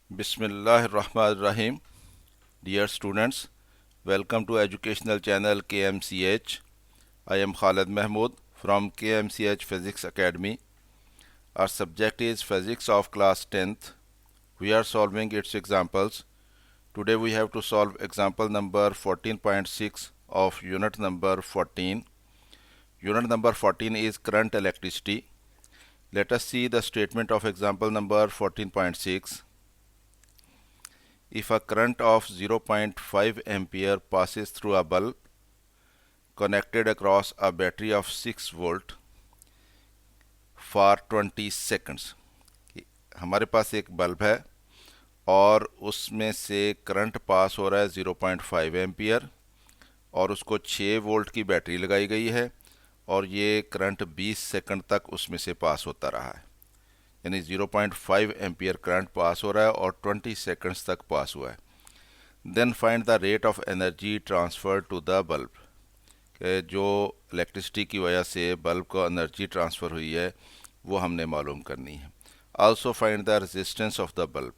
Bismillahirrahmanirrahim. Dear students, welcome to educational channel KMCH. I am Khalid Mahmood from KMCH Physics Academy. Our subject is Physics of class 10th. We are solving its examples. Today we have to solve example number 14.6 of unit number 14. Unit number 14 is current electricity. Let us see the statement of example number 14.6. If a current of 0.5 ampere passes through a bulb connected across a battery of 6 volt for 20 seconds, हमारे पास एक bulb है और उसमें से current pass हो रहा है 0.5 ampere और उसको 6 वोल्ट की बैटरी लगाई गई है और ये करंट 20 सेकंड तक उसमें से पास होता रहा है, यानी 0.5 एम्पियर करंट पास हो रहा है और 20 सेकंड्स तक पास हुआ है। Then find the rate of energy transfer to the bulb, कि जो इलेक्ट्रिसिटी की वजह से बल्ब को एनर्जी ट्रांसफ़र हुई है वो हमने मालूम करनी है। Also find the resistance of the bulb,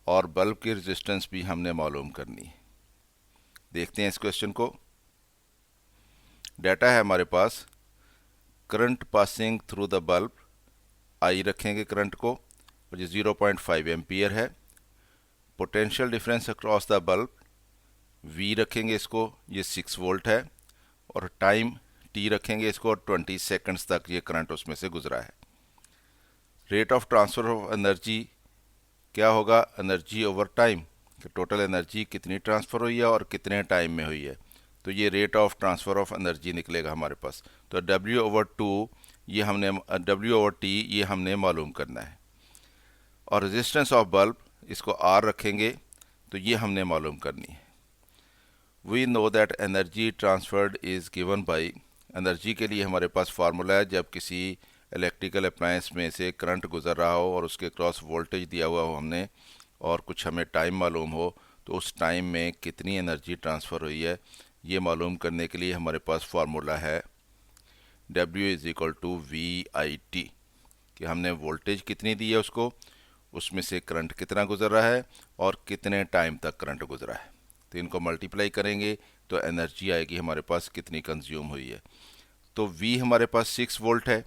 और बल्ब की रेजिस्टेंस भी हमने मालूम करनी है। देखते हैं इस क्वेश्चन को। डाटा है हमारे पास, current passing through the bulb, I रखेंगे करंट को, और ये 0.5 एम्पियर है। Potential difference across the bulb, V रखेंगे इसको, ये 6 वोल्ट है, और टाइम टी रखेंगे इसको, और 20 सेकंड्स तक ये करंट उसमें से गुजरा है। Rate of transfer of energy क्या होगा, एनर्जी ओवर टाइम, कि टोटल एनर्जी कितनी ट्रांसफ़र हुई है और कितने टाइम में हुई है, तो ये rate of transfer of energy निकलेगा हमारे पास। तो W/2 ये हमने W/T ये हमने मालूम करना है। और रेजिस्टेंस ऑफ बल्ब, इसको R रखेंगे, तो ये हमने मालूम करनी है। We know that energy transferred is given by, energy के लिए हमारे पास फार्मूला है, जब किसी इलेक्ट्रिकल अप्लायंस में से करंट गुजर रहा हो और उसके क्रॉस वोल्टेज दिया हुआ हो हमने, और कुछ हमें टाइम मालूम हो, तो उस टाइम में कितनी एनर्जी ट्रांसफ़र हुई है ये मालूम करने के लिए हमारे पास फार्मूला है W=VIT, कि हमने वोल्टेज कितनी दी है उसको, उसमें से करंट कितना गुजर रहा है और कितने टाइम तक करंट गुजरा है। तो इनको मल्टीप्लाई करेंगे तो एनर्जी आएगी हमारे पास कितनी कंज्यूम हुई है। तो V हमारे पास 6 वोल्ट है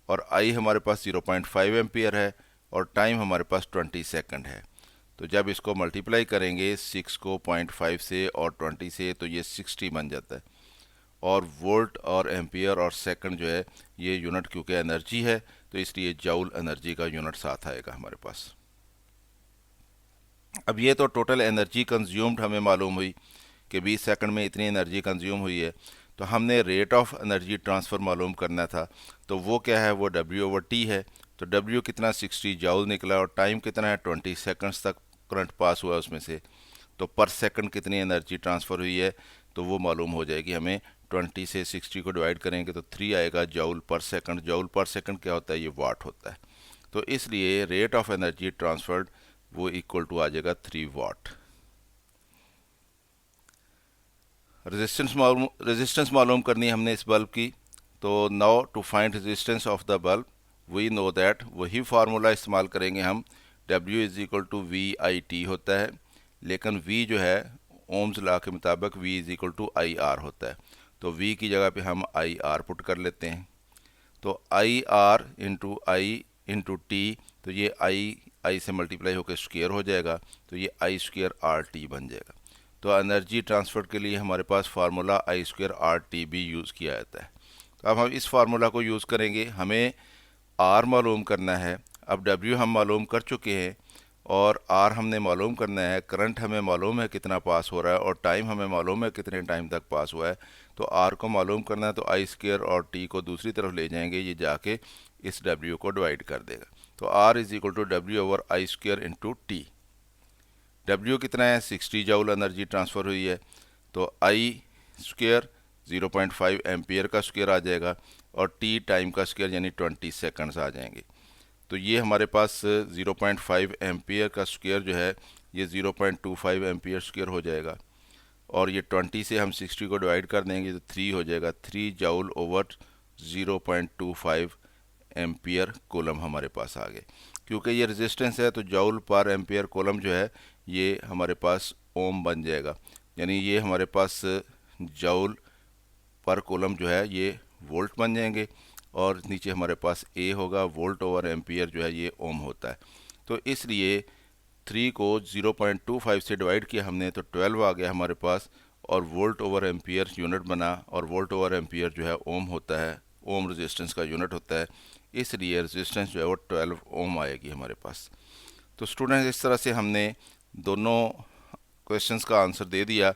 और I हमारे पास 0.5 एम्पियर है और टाइम हमारे पास 20 सेकंड है। तो जब इसको मल्टीप्लाई करेंगे 6 को 0.5 से और 20 से, तो ये 60 बन जाता है। और वोल्ट और एम्पियर और सेकंड जो है ये यूनिट, क्योंकि एनर्जी है तो इसलिए जूल एनर्जी का यूनिट साथ आएगा हमारे पास। अब ये तो टोटल एनर्जी कंज्यूम्ड हमें मालूम हुई कि 20 सेकंड में इतनी एनर्जी कंज्यूम हुई है। तो हमने रेट ऑफ एनर्जी ट्रांसफ़र मालूम करना था, तो वो क्या है, वो W/T है। तो W कितना, 60 जूल निकला, और टाइम कितना है, 20 सेकंड्स तक करंट पास हुआ उसमें से। तो पर सेकंड कितनी एनर्जी ट्रांसफ़र हुई है, तो वो मालूम हो जाएगी हमें। 20 से 60 को डिवाइड करेंगे तो 3 आएगा जूल पर सेकंड। जूल पर सेकंड क्या होता है, ये वाट होता है। तो इसलिए रेट ऑफ एनर्जी ट्रांसफर्ड वो इक्वल टू आ जाएगा 3 वाट। रेजिस्टेंस मालूम करनी है हमने इस बल्ब की। तो now to find resistance of the bulb, we know that, वही फार्मूला इस्तेमाल करेंगे हम। W=VIT होता है, लेकिन V जो है ओम्स लॉ के मुताबिक V=IR होता है। तो V की जगह पे हम IR पुट कर लेते हैं। तो IR into I into T, तो ये I से मल्टीप्लाई होकर स्क्वायर हो जाएगा, तो ये I²RT बन जाएगा। तो एनर्जी ट्रांसफ़र के लिए हमारे पास फार्मूला I²RT भी यूज़ किया जाता है। तो अब हम इस फार्मूला को यूज़ करेंगे। हमें R मालूम करना है। अब W हम मालूम कर चुके हैं और R हमने मालूम करना है। करंट हमें मालूम है कितना पास हो रहा है और टाइम हमें मालूम है कितने टाइम तक पास हुआ है। तो R को मालूम करना है, तो I² और T को दूसरी तरफ ले जाएंगे, ये जाके इस W को डिवाइड कर देगा। तो R=W/I² इंटू T। W कितना है, 60 जूल एनर्जी ट्रांसफ़र हुई है, तो I² 0.5 एम्पियर का स्क्वायर आ जाएगा और T टाइम का स्क्वायर यानी 20 सेकंड्स आ जाएंगे। तो ये हमारे पास 0.5 एम्पियर का स्क्वायर जो है ये 0.25 एम्पियर स्क्वायर हो जाएगा, और ये 20 से हम 60 को डिवाइड कर देंगे तो 3 हो जाएगा। 3 जूल ओवर 0.25 एम्पियर कूलम हमारे पास आ गए। क्योंकि ये रेजिस्टेंस है तो जूल पर एम्पियर कूलम जो है ये हमारे पास ओम बन जाएगा, यानी ये हमारे पास जूल पर कूलम जो है ये वोल्ट बन जाएंगे, और नीचे हमारे पास ए होगा, वोल्ट ओवर एम्पियर जो है ये ओम होता है। तो इसलिए 3 को 0.25 से डिवाइड किया हमने तो 12 आ गया हमारे पास, और वोल्ट ओवर एम्पियर यूनिट बना, और वोल्ट ओवर एम्पियर जो है ओम होता है, ओम रेजिस्टेंस का यूनिट होता है, इसलिए रेजिस्टेंस जो है वो 12 ओम आएगी हमारे पास। तो स्टूडेंट्स इस तरह से हमने दोनों क्वेश्चंस का आंसर दे दिया।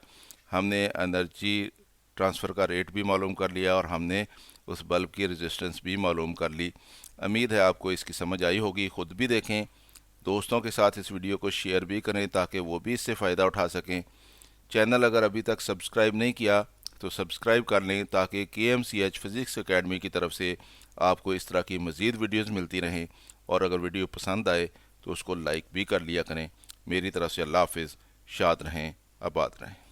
हमने एनर्जी ट्रांसफ़र का रेट भी मालूम कर लिया और हमने उस बल्ब की रेजिस्टेंस भी मालूम कर ली। उम्मीद है आपको इसकी समझ आई होगी। ख़ुद भी देखें, दोस्तों के साथ इस वीडियो को शेयर भी करें ताकि वो भी इससे फ़ायदा उठा सकें। चैनल अगर अभी तक सब्सक्राइब नहीं किया तो सब्सक्राइब कर लें ताकि KMCH फिज़िक्स एकेडमी की तरफ से आपको इस तरह की मज़ीद वीडियोस मिलती रहें। और अगर वीडियो पसंद आए तो उसको लाइक भी कर लिया करें। मेरी तरफ से अल्लाह हाफ़िज़। शाद रहें, आबाद रहें।